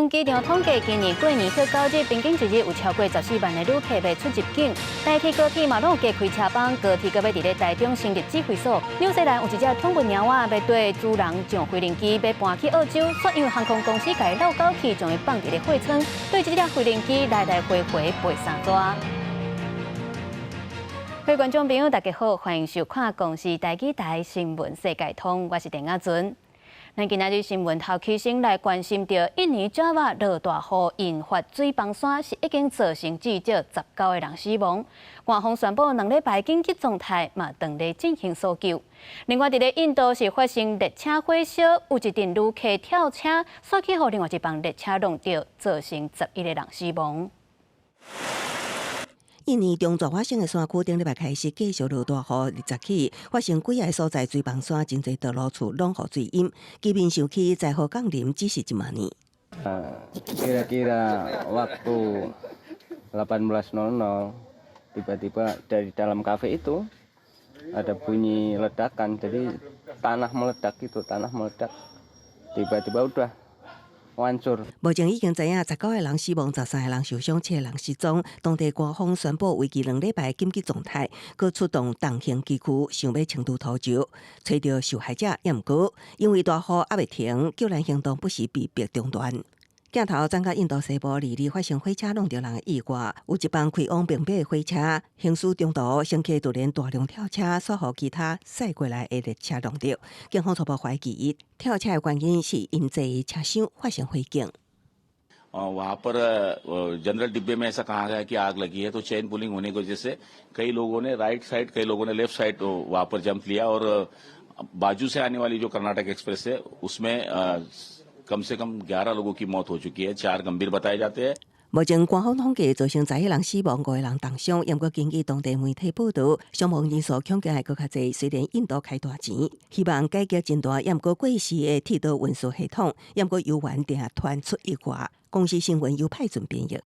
桃园机场统计，今年过年去9日，平均一日有超过14万的旅客要出入境。台铁高铁嘛，拢有加开车帮，高铁搁要伫咧台中成立指挥所。纽西兰有一只通物鸟仔要对主人上飞行机，要搬去澳洲，却因为航空公司甲伊漏搞去，将伊放伫咧货舱，对这只飞行机来来回回飞3抓。各位观众朋友，大家好，欢迎收看公视台记台新闻世界通，我是陈雅纯。咱今仔日新闻头起先来关心到，印尼爪哇落大雨引发水崩山，是已经造成至少19个人死亡。官方宣布2礼拜紧急状态，嘛当咧进行搜救。另外，伫咧印度是发生列车火烧，有一阵旅客跳车，煞去互另外一帮列车弄着，造成11个人死亡。印尼中爪哇省的山区顶礼拜开始继续落大雨，日起发生几个所在水崩山，真侪道路处拢予水淹，基本上去灾后降临只是1万年。Kira-kira waktu 18.00 tiba-tiba dari dalam kafe itu ada bunyi ledakan, jadi tanah meledak tiba-tiba udah hancur。目前已经知影19个人死亡，13个人受伤，7个人失踪。当地官方宣布为期2礼拜紧急状态，佮出动重型机区，想要清除土石，找到受害者。也毋过，因为大雨还未停，救援行动不时被迫中断。镜头转到印度西部2日发生火车弄着人的意外，有一帮开往并北的火车，行驶中途乘客突然大量跳车，所予其他驶过来的列车弄着。警方初步怀疑跳车的原因是因这车厢发生火警。वहाँ पर जनरल डिब्बे में ऐसा कहा गया कि आग लगी है, तो चेन पुलिंग होने की वजह से कई लोगों ने राइट साइड, कई लोगों ने लेफ्ट साइड वहाँ पर जंप लिया और बाजू से आने वाली जो कर्नाटक एक्सप्रेस है उसमें कम से कम 11 लोगों की मौत हो चुकी है, 4 गंभीर बताए जाते हैं। 目前官方统计造成11人死亡，5个人重伤。不过根据当地媒体报道，伤亡人数恐惊会更较济。虽然印度开大钱，希望解决真大，不过过时的铁道运输系统，不过油源定传出意外。公司新闻由派准编译。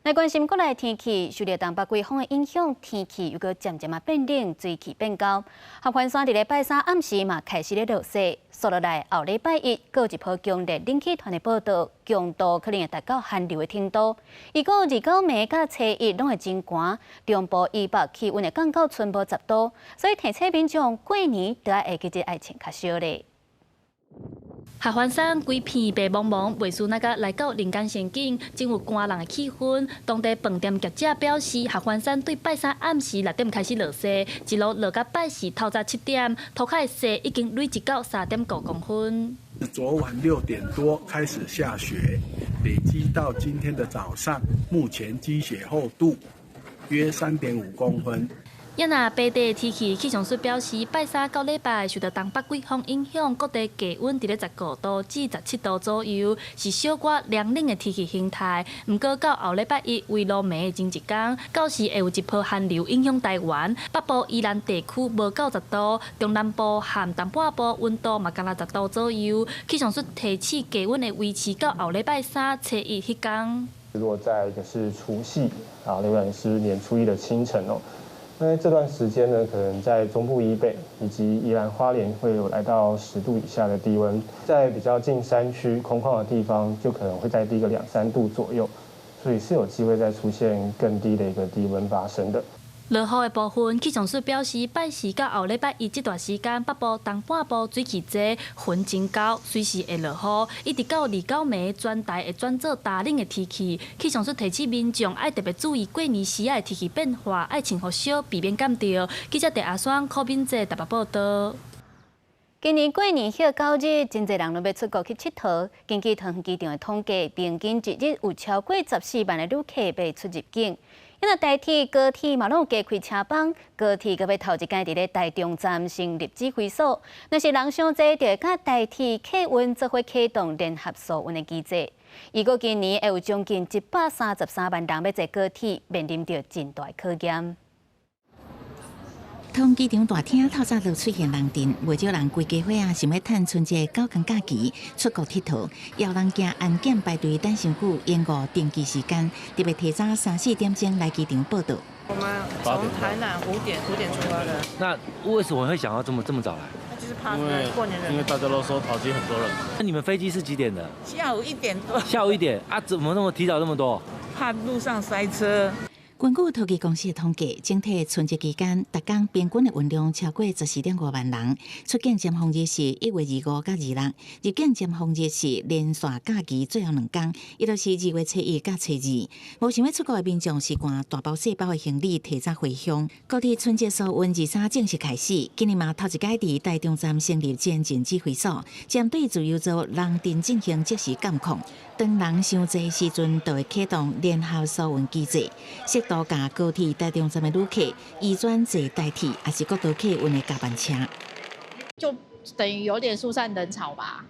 来关心国内天气，受到东北季风的影响，天气又搁渐渐变冷，水气变高。合欢山伫礼拜3暗时嘛开始咧落雪，接落来后礼拜1，搁有一波强烈冷气团的报道，强度可能会达到寒流的程度。如果2、9、暝甲初1拢会真寒，中部以北气温会降到春无10度，所以提醒民众过年都要会记得爱穿较少咧。合欢山规片白茫茫，袂输那个来到人间仙境，真有寒人的气氛。当地饭店业者表示，合欢山对拜3暗时6点开始落雪，一路落到拜4透早7点，涂骹的雪已经累积到3.9公分。昨晚6点多开始下雪，累积到今天的早上，目前积雪厚度约3.5公分。也那北地天气气象署表示，拜3到礼拜受到东北季风影响，各地低温伫咧19度至17度左右，是小可凉冷的天气形态。不过到后礼拜1为落暝的前一天，到时会有一波寒流影响台湾，北部宜兰地区无到10度，中南部和东半部温度嘛，敢若10度左右。气象署提醒低温会维持到后礼拜3、初1迄天。落在一个是除夕啊，另外是年初1的清晨哦。那这段时间呢，可能在中部以北以及宜兰花莲会有来到10度以下的低温，在比较近山区空旷的地方，就可能会再低个2、3度左右，所以是有机会再出现更低的一个低温发生的。落雨的部分，气象署表示，拜4到后礼拜1这段时间，北部、东半部水汽多，云真高，随时会落雨，一直到2、9暝，全台会转做大冷的天气。气象署提醒民众爱特别注意过年时的天气变化，爱穿雨少，避免感冒。记者陈阿双、柯敏哲台北报道。今年过年休9日，真侪人都要出国去佚佗。根据桃园机场的统计，平均一日有超过14万的旅客要出入境。因为台铁、高铁嘛拢有加开车帮，高铁搁要头一间伫咧台中站成立指挥所。若是人伤济，就会甲台铁客运做伙启动联合疏运的机制。如果今年会有将近133万人要坐高铁，面临着真大考验。桃园机场大厅透早就出现人阵，不少人规家伙想要趁春节9天假期出国佚佗，也有人惊安检排队等伤久，延误登机时间，特别提早3、4点钟来机场报到。我们从台南5点出发的。那为什么会想要这么早来？其就是怕过年人，因为大家都说桃机很多人。那你们飞机是几点的？下午1点多。下午1点啊？怎么那么提早那么多？怕路上塞车。根据统计公司的统计，整体春节期间，每天平均的运量超过14.5万人。出境尖峰日是1月25甲26，入境尖峰日是连续假期最后2天，也就是2月初1甲初2。无想要出国的民众是赶大包小包的行李提早回乡。高铁春节疏运23正式开始，今年嘛头一届伫台中站成立前进指挥所，针对自由座人阵进行即时监控。当人伤济时阵，就会启动联合疏运机制，适度甲高铁台中站的旅客移转坐代替，还是国道客运的加班车，就等于有点疏散人潮吧。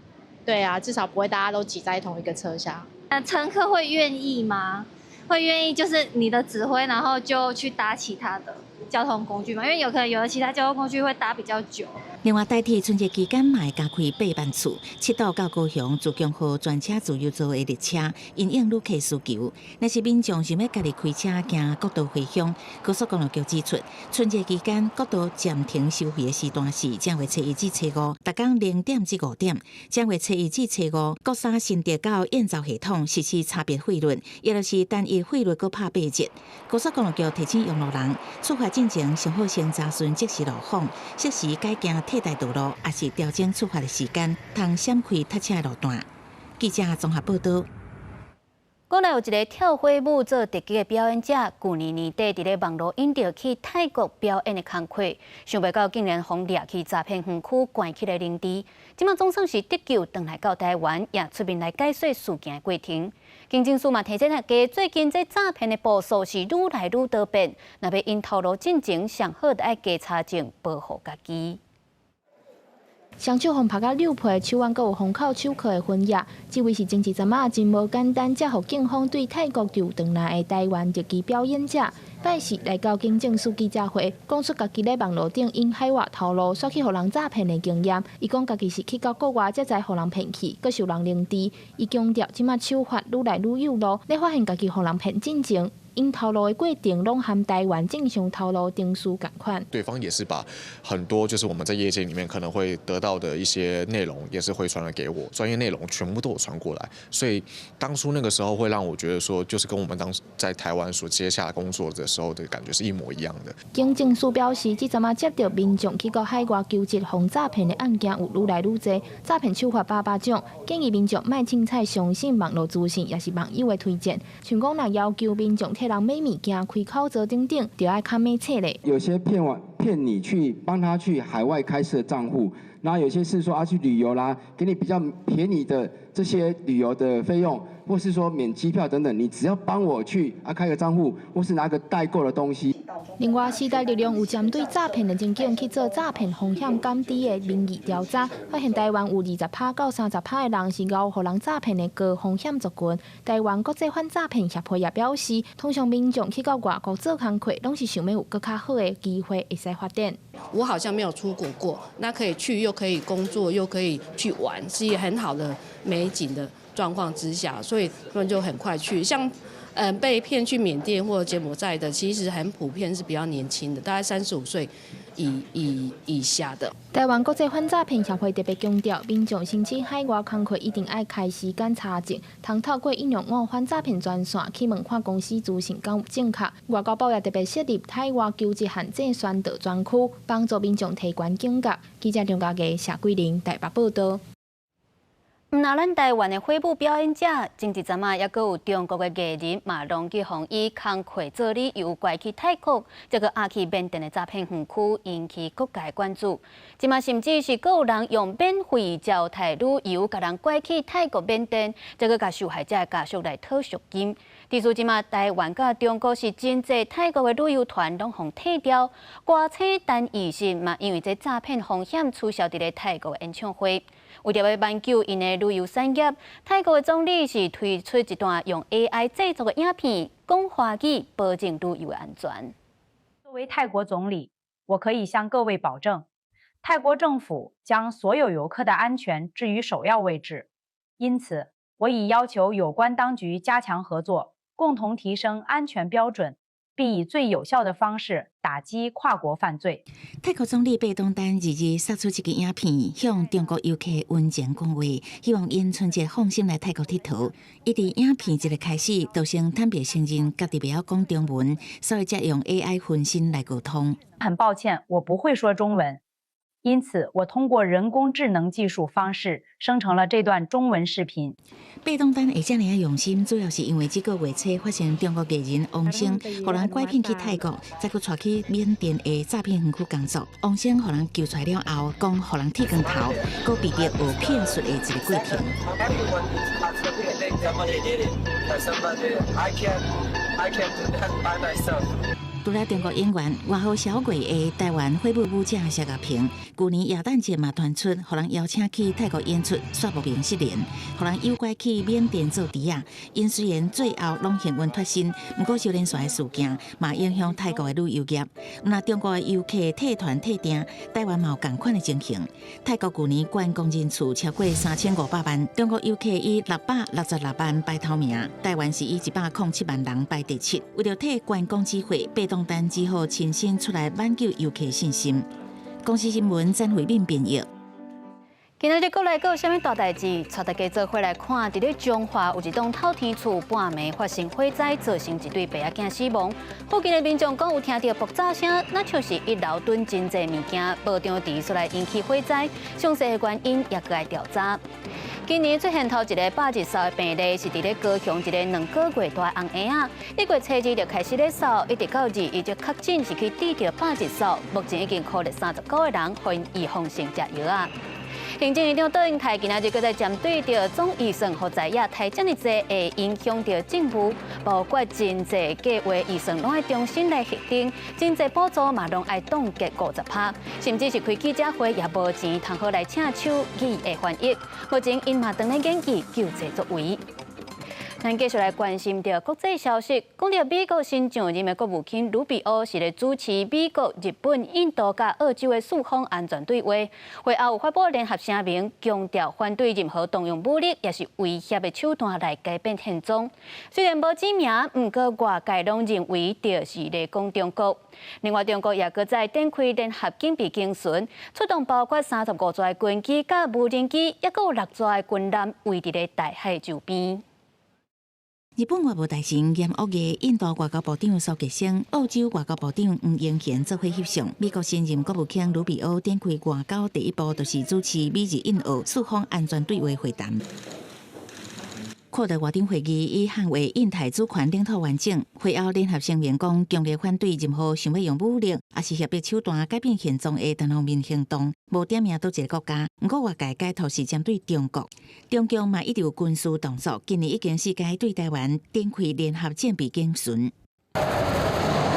对啊，至少不会大家都挤在同一个车厢。那乘客会愿意吗？会愿意就是你的指挥，然后就去搭其他的交通工具嘛？因为有可能有的其他交通工具会搭比较久。另外，台铁春节期间嘛会加开8班次，7度到高雄自强号专车自由座的列车，因应旅客需求。若是民众想要家己开车行国道回乡，高速公路局指出，春节期间国道暂停收费的时段是正月初1至初5，逐天0点至5点；正月初1至初5，国三新店到燕巢系统实施差别费率，也就是单一费率各拍8折。高速公路局提醒用路人出发进前，上好先查询即时路况，适时改行替代道路，也是调整出发的时间，通闪开塞车的路段。记者综合报道。国内有一个跳火舞做特技的表演者，去年年底伫咧网络引到去泰国表演的工课，想袂到竟然被掠去诈骗园区关起来凌迟。即马总算是得救，回来到台湾，也出面来解说事件的过程。警政署嘛提醒大家，最近这诈骗的步数是愈来愈多变，若要因头路进前，上好就要加查证，保护家己。双手互拍到溜皮，手腕阁有封口手铐的痕迹，这位是前一阵仔真无简单，才互警方对泰国丢回来的台湾特技表演者。拜四来到警政署记者会，讲出家己咧网络顶因海外头路刷去互人诈骗的经验。伊讲家己是去到国外才知互人骗去，阁受人凌迟。伊强调，即马手法愈来愈有路，咧发现家己互人骗进前。因头路的过程拢和台湾正常头路定数同款。对方也是把很多就是我们在业界里面可能会得到的一些内容，也是回传了给我，专业内容全部都有传过来。所以当初那个时候会让我觉得说，就是跟我们当时在台湾所接下工作的时候的感觉是一模一样的。警政署表示，即阵仔接到民众去到海外求职防诈骗的案件有愈来愈多，诈骗手法百种，建议民众莫凊彩相信网络资讯，也是网友的推荐。像讲若要求民众人买物件、开口罩等等，就要看咩册嘞。有些骗你去帮他去海外开设账户，然后有些是说去旅游啦，给你比较便宜的这些旅游的费用，或是说免机票等等，你只要帮我去开个账户，或是拿个代购的东西。另外，时代力量有针对诈骗的情境去做诈骗风险减低的民意调查，发现台湾有20%到30%的人是熬互人诈骗的高风险族群。台湾国际反诈骗协会也表示，通常民众去到外国做工课，拢是想要有更较好的机会会使发展。我好像没有出国过，那可以去又可以工作又可以去玩，是一个很好的美景的状况之下，所以他们就很快去。像被骗去缅甸或者柬埔寨的，其实很普遍是比较年轻的，大概35岁以下的。台湾国际反诈骗协会特别强调，民众申请海外工课一定要开时间查证，通透过应用反诈骗专线去问看公司资讯敢有正确。外交部也特别设立海外求职限制宣导专区，帮助民众提高警觉。记者张家佳、谢桂玲台北报道。那咱台湾的火舞表演者，前一阵也阁有中国的艺人嘛，拢去互以工课做理由拐去泰国，这个押去缅甸的诈骗园区，引起各界关注。即嘛甚至是阁有人用免费招待旅游，甲人拐去泰国、缅甸，这个甲受害者的家属来讨赎金。据说即嘛台湾甲中国是真侪泰国的旅游团拢互退掉，歌星陈奕迅嘛，因为这诈骗风险取消伫咧泰国的演唱会。为了要挽救因的旅游产业，泰国的总理是推出一段用 AI 制作的影片，讲华语，保证旅游的安全。作为泰国总理，我可以向各位保证，泰国政府将所有游客的安全置于首要位置。因此，我已要求有关当局加强合作，共同提升安全标准，必以最有效的方式打击跨国犯罪。泰国总理贝东丹日杀出一支影片，向中国游客温情讲话，希望因春节放心来泰国佚佗。伊伫影片一个开始，就先坦白承认家己袂晓讲中文，所以才用 AI 分身来沟通。很抱歉，我不会说中文。因此，我通过人工智能技术方式生成了这段中文视频。贝东丹会这么用心，主要是因为这个月初发生中国艺人王声，互人拐骗去泰国，再去带去缅甸的诈骗园区工作。王声互人救出来了后，讲互人剃光头，搁被逼学骗术的一个过程。除了中国演员外号小鬼的台湾花木舞者谢亚平，去年耶诞节嘛传出，互人邀请去泰国演出，煞无明失联，互人诱拐去缅甸做猪仔。因虽然最后拢幸运脱身，不过少年船的事件嘛影响泰国的旅游业。那中国的游客退团退订，台湾嘛有同款的情形。泰国去年观光人次超过3500万，中国游客以666万排头名，台湾是以107万人排第7。为了替观光机会，贝东丹只好亲身出来挽救游客信心。公司新闻詹慧敏编译。今日国内阁有啥物大代志？带大家做伙来看，伫咧中华有一栋透天厝半暝发生火灾，造成一对爸仔囝死亡。附近的民众讲有听到爆炸声，那像是一楼囤真侪物件，无张持所来引起火灾。详细的原因也搁来调查。今年出现头一个8日扫的病例，是伫咧高雄一个2个月大红婴仔，1月初2就开始咧扫，一直到2伊就确诊是去治疗8日扫，目前已经扣了39个人，互因预防性食药啊。行政院长杜英泰今仔日搁在针对着总预算和在野太这么济，会影响到政府，包括真济计划预算拢爱重新来核定，真济补助嘛拢爱冻结50%，甚至是开记者会也无钱通好来请手议会翻译。目前因嘛当咧演技救济作为。咱继续来关心着国际消息，讲到美国新上任的国务卿卢比欧是咧主持美国、日本、印度甲澳洲的四方安全对话，会后有发布联合声明，强调反对任何动用武力也是威胁的手段来改变现状。虽然无指名，不过外界拢认为就是咧讲中国。另外，中国也搁在展开联合警备警巡，出动包括35座军机甲无人机，也搁有6座的军舰围伫咧大海周边。日本外务大臣严屋嘅印度外交部长苏吉生、澳洲外交部长吴英贤做伙翕相。美国新任国务卿卢比欧展开外交第一步，就是主持美日印澳四方安全对话会谈。扩大外长会议以捍卫印太主权领土完整。会后联合声明讲，强烈反对任何想要用武力，也是胁迫手段改变现状的单方面行动。无点名倒一个国家，不过外界解读是针对中国。中共嘛一直有军事动作，今年已经4届对台湾展开联合战备警巡。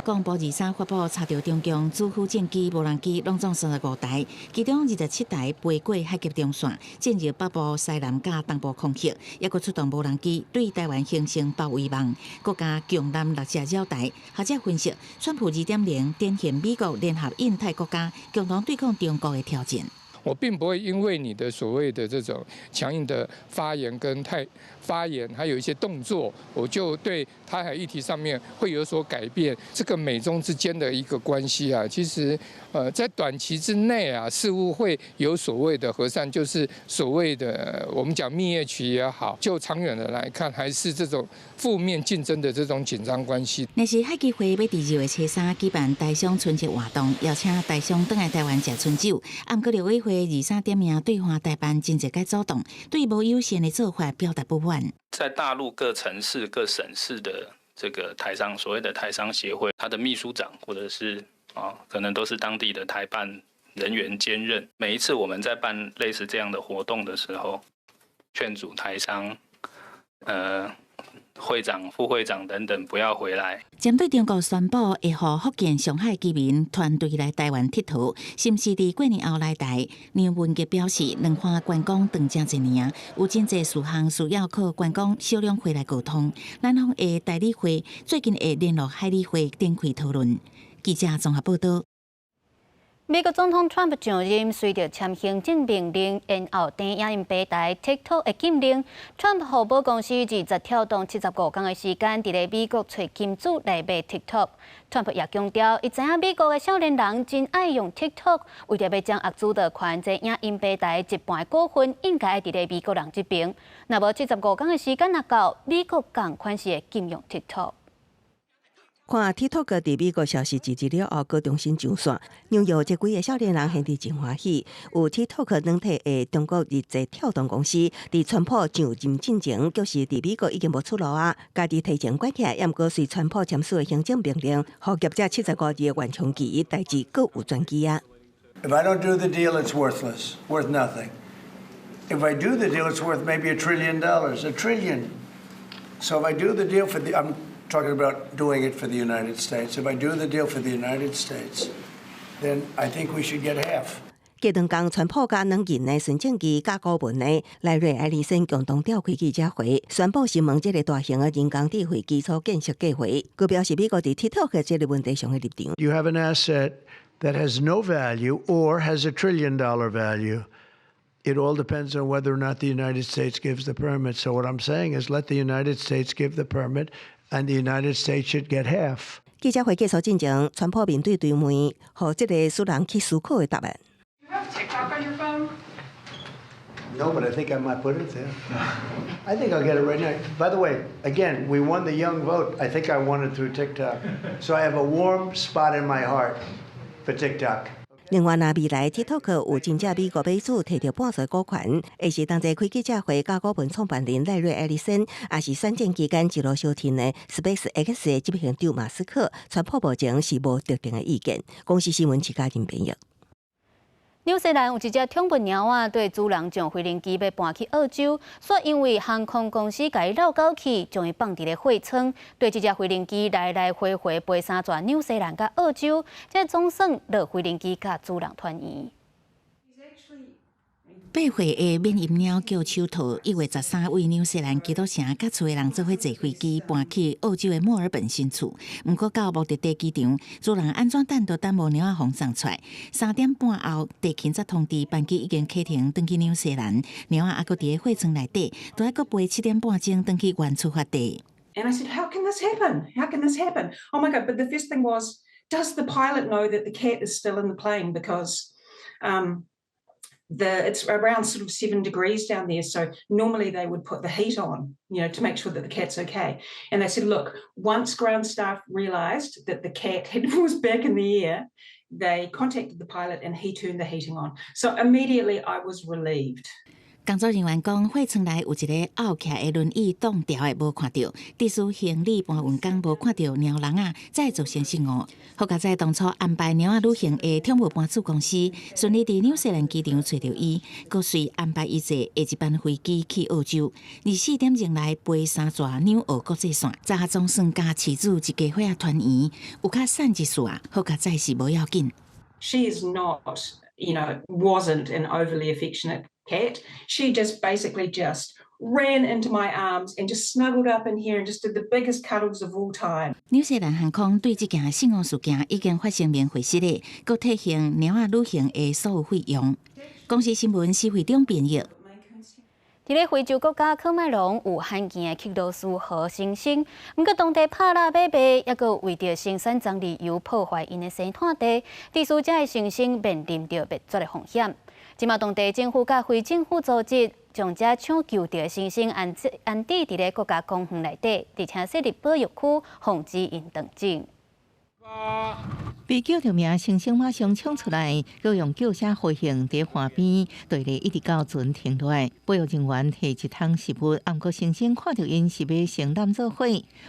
国防部23发布查到中共主副战机、无人机拢总35台，其中27台飞过海峡中线，进入北部、西南甲东部空域，也佫出动无人机对台湾形成包围网。国家强拦6架绕台，学者分析，川普2.0展现美国联合印太国家共同对抗中国的挑战。我并不会因为你的所谓的这种强硬的发言跟发言，还有一些动作，我就对台海议题上面会有所改变。这个美中之间的一个关系啊，其实在短期之内啊，似乎会有所谓的和善，就是所谓的我们讲蜜月期也好，就长远的来看，还是这种负面竞争的这种紧张关系。那是海基会要伫2月初3举办台商春节活动，邀请台商返来台湾吃春酒。不过陆委会23点名对华代办真侪该主动，对无友善的做法表达不满。在大陆各城市、各省市的这个台商，所谓的台商协会，他的秘书长或者是可能都是当地的台办人员兼任。每一次我们在办类似这样的活动的时候，劝阻台商，会长、副会长等等不要回来。针对中国宣布会予福建、上海居民团队来台湾佚佗，是毋是伫过年后来台？杨文杰表示，两岸观光长真侪年，有真侪事项需要靠观光小量会来沟通。咱方的代理会最近会联络海理会展开讨论。记者综合报道。美国总统 Trump 上任，随着签行政命令，延后电影音平台 TikTok 的禁令。Trump 互保公司20跳动75天的时间，伫咧美国找金主来买 TikTok。Trump 也强调，伊知影美国的少年人真爱用 TikTok， 为着要将握住的权这影音平台一半股份，应该伫咧美国人这边。若无75天的时间若到，美国同款是会禁用 TikTok。看 TikTok 伫美国消息支持了后，佮重新上线。纽约这几个少年人现伫真欢喜，有 TikTok 软体的中国日籍跳动公司，伫川普上任进前，就是伫美国已经无出路啊，家己提前关起来，毋过随川普签署的行政命令，互业者75日的缓冲期，代志各有转机啊。If I don't do the deal, it's worthless, worth nothing. If I do the deal, it's worth maybe $1 trillion, $1 trillion. So if I do the deal I'm talking about doing it for the United States. If I do the deal for the United States, then I think we should get half. 隔两天，川普甲两人的孙正义甲顾问的赖瑞·艾利森共同召开记者会，宣布新闻这个大型的人工智慧基础建设计划。佮表示美国伫 TikTok 这个问题上的立场。You have an asset that has no value or has $1 trillion value. It all depends on whether or not the United States gives the permit. So what I'm saying is let the United States give the permit, and the United States should get half. 记者会结束进前，川普面对对面，互这个使人去思考的答案。You have TikTok on your phone? No, but I think I might put it there. I think I'll get it right now. By the way, again, we won the young vote. I think I won it through TikTok. So I have a warm spot in my heart for TikTok. 另外，若未来 TikTok 有真正美国买主摕到半数股权，会是同齐开记者会，甲股份创办人赖瑞·艾利森，也是选战期间一路相挺的 SpaceX 的执行长马斯克，川普目前是无特定的意见。公司新闻自家人编译。纽西兰有一只宠物猫仔对主人将飞行机要搬去澳洲，却因为航空公司甲伊绕狗去，将伊放伫咧货舱，对这只飞行机来来回回飞3转纽西兰甲澳洲，这总算落飞行机甲主人团圆。8岁的缅因猫叫手套，1月13为纽西兰基督城甲厝的人做伙坐飞机搬去澳洲的墨尔本新厝。不过到目的地机场，主人安怎等都等无猫仔风送出来。3点半后，地勤才通知班机已经启程，转去纽西兰。猫仔还搁伫咧货舱内底，都还搁飞7点半钟转去原出发地。And I said, how can this happen? How can this happen? Oh my God. But the first thing was, does the pilot know that the cat is still in the plane? Because it's around sort of 7 degrees down there. So normally they would put the heat on, to make sure that the cat's okay. And they said, look, once ground staff realized that the cat was back in the air, they contacted the pilot and he turned the heating on. So immediately I was relieved. 工作人员讲，货舱内有一个拗起的轮椅挡条的无看到，特殊行李搬运工无看到猫人啊，再造成失误。好佳在当初安排猫仔旅行的宠物搬出公司，顺利伫纽西兰机场找到伊，佮随安排伊坐下一班飞机去澳洲，24点钟内飞3转纽澳国际线，早总算甲饲主一家伙团圆，有较善一丝啊，好佳在是无要紧。She is not, wasn't an overly affectionate cat. She just basically ran into my arms and just snuggled up in here and just did the biggest cuddles of all time. 纽西兰航空对这件失误事件已经发生免费失礼，佮提醒猫仔旅行的所有费用。公司新闻是会长编译。伫咧非洲国家科麦隆有罕见的克罗斯河猩猩，不过当地拍拉买卖，也佮为着生产棕榈油破坏因的生态地，致使这猩猩面临着灭绝的风险。即马当地政府甲非政府组织将这抢救着猩猩安置伫咧国家公园内底，而且设立保育区，防止因登境。被叫着名猩猩马上冲出来，佮用救车飞行伫岸边，队列一直到船停落来。保育人员摕一桶食物，不过猩猩看到因是要承担做伙。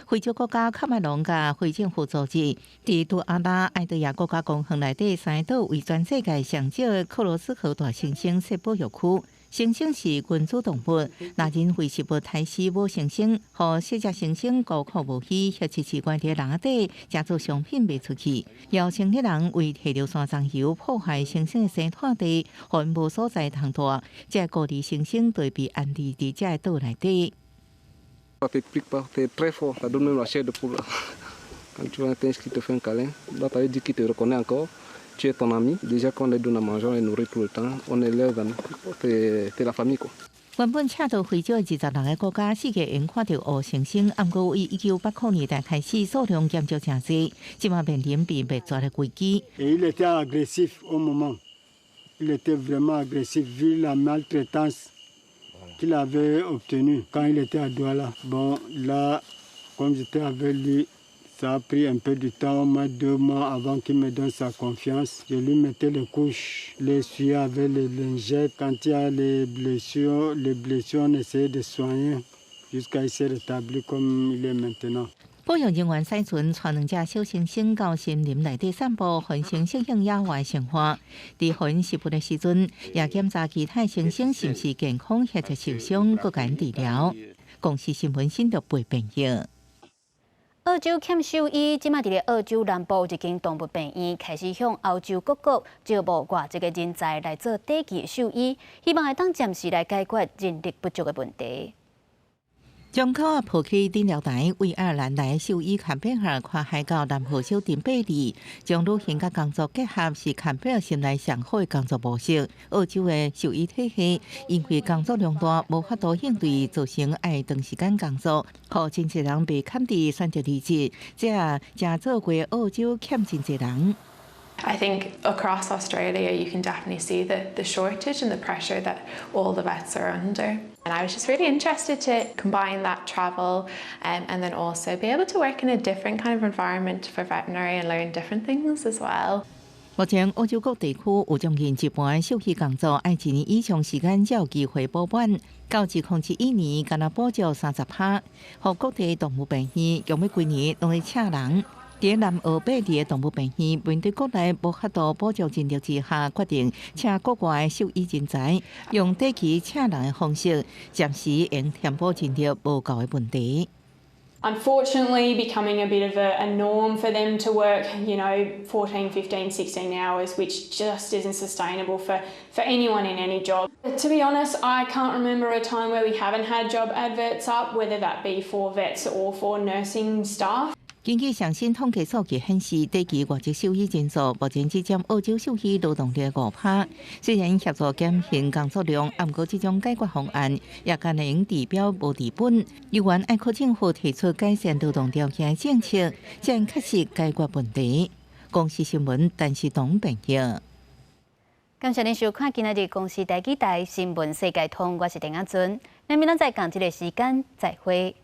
非洲国家喀麦隆甲非政府组织伫杜阿拉埃德亚国家公园内底3个岛为全世界上少的克罗斯河大猩猩设保育区。猩猩是群主动物，若人为食物害死无猩猩，互小只猩猩孤苦无依，或是饲关伫篮底，加做商品卖出去。邀请啲人为摕着山棕油破坏猩猩的生态地，互因无所在通住，这孤立猩猩对被安置伫这岛内底。tu es ton ami. Déjà quand on les donne à manger, on les nourrit tout le temps. On élève, c'est la famille quoi. 原本赤道非洲26个国家，世界因看到黑猩猩，不过以1980年代开始，数量减少真济，即马面临被灭绝的危机。Il était agressif au moment. Il était vraiment agressif vu la maltraitance qu'il avait obtenue quand il était à Douala. Bon, là, comme j'étais avec lui, ça a pris un peu de temps, au moins 2 mois avant qu'il me donne sa confiance. Je lui mettais les couches, les essuyais avec les lingettes. Quand il y a les blessures, on essayait de soigner jusqu'à il s'est rétabli comme il est maintenant. 保育人员驶船带2只小猩猩到森林内底散步，分成适应野外生活。伫分食物的时阵，也检查其他猩猩是不是健康或者受伤，搁甲因治疗。公司新闻新闻陪朋友。澳洲欠兽医，即马伫咧澳洲南部一间动物病院开始向欧洲各国招募外籍个人才来做短期兽医，希望会当暂时来解决人力不足的问题。中口啊抱起诊疗台，为爱尔兰来兽医坎贝尔看海到南河小镇贝利，将旅行甲工作结合是坎贝尔心内上好的工作模式。澳洲的兽医体系因为工作量大，无法度应对，造成爱长时间工作，互真侪人被砍伫选择离职，这正做过澳洲欠真侪人。I think across Australia you can definitely see the shortage and the pressure that all the vets are under. And I was just really interested to combine that travel and then also be able to work in a different kind of environment for veterinary and learn different things as well. 目前澳洲各地区有将近一半兽医工作爱1年以上时间才有机会补满，到2021年敢若补助30%，互各地动物病院用要规年拢咧请人。伫南澳贝利的动物病院，面对国内无法度补助人力之下，决定请国外兽医人才，用短期请人的方式，暂时用填补人力无够的问题。Unfortunately, becoming a bit of a norm for them to work, 14, 15, 16 hours, which just isn't sustainable for anyone in any job. To be honest, I can't remember a time where we haven't had job adverts up, whether that be for vets or for nursing staff. 根据上新统计数据显示，短期外籍兽医人数目前只占澳洲兽医劳动力5%。虽然协助减轻工作量，不过这种解决方案也可能治标无治本。有关爱靠政府提出改善劳动条件的政策，才能确实解决问题。公司新闻，陈时东朋友。感谢您收看今日公司台记台新闻世界通，我是陈雅俊。咱明仔载同一个时间再会。